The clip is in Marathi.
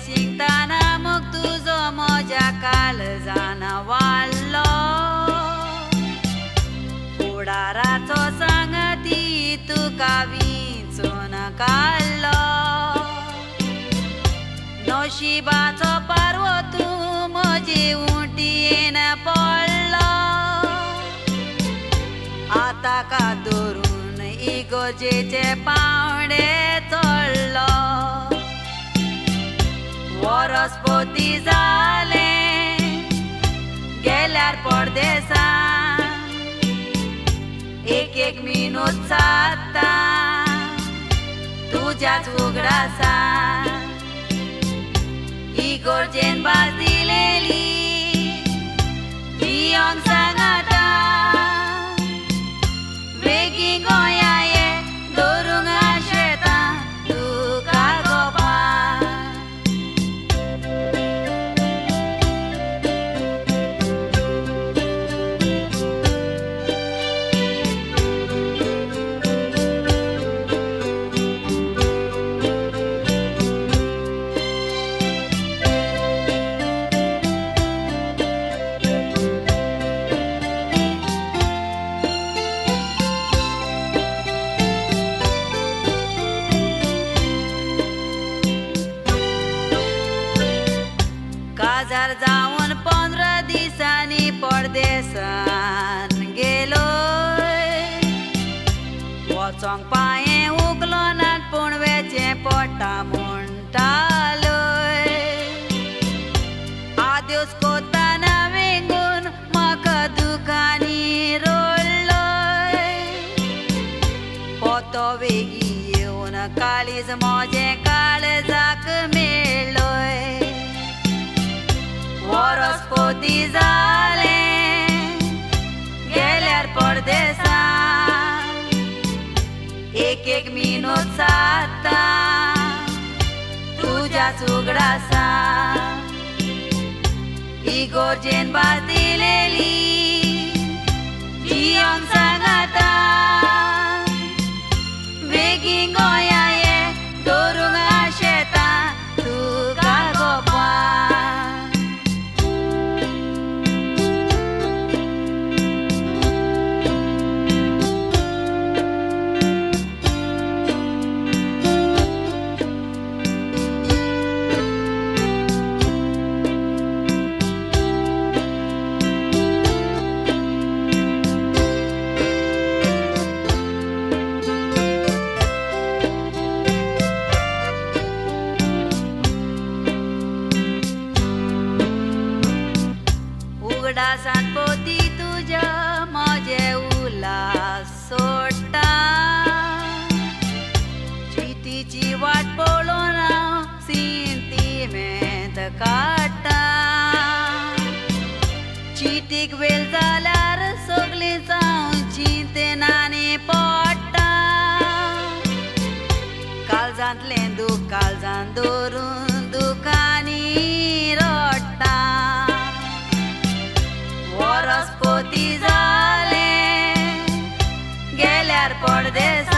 शिंकताना मग तुजो म्हज्या काळजान वाडलो फुडाराचो सांगती तुका विंचून काडलो नशिबाचो पारवो तूं म्हजे उंटयेन पडलो आतां का धरून इगोर्जेचे पावंडे चडलो वरसपोती जालें गेल्यार परदेसांत एक मिनूत सादता तुज्याच उगडासान इगोर्जेन भास दिलेली जियोंक सांगता बेगीन गोंया ये दवरूंक आशेता तुका गोपाळ काजार जावन 15 दिसांनी परदेसान गेलो वचोंक पांये उगलो नात पूण वेचें पडटा म्हणटालो आदेस कोत्ताना वेंगून म्हाका दुखानी रोडलो पोतो वेगी येवन काळीज म्हजें काळजाक मेळ्ळोय वरसपोती जालें गेल्यार परदेसांत एक मिनूत सादता तुज्याच उगडासान इगोर्जेन भास दिलेली जियोंक सांगता बेगीन गोंया ये दवरूंक आशेता तुका गोपाळ उगडासान पोती तुज्या म्हजे उलास सोडटा चिटीची वाट पळोवन हांव सिंतिमेंत काडटा चिटीक वेळ जाल्यार सगळींच हांव चिंतेनांनी पडटा काळजांतलें दूख काळजांत दवरून दुखांनी रडटा वरसपोती जालें गेल्यार परदेसांत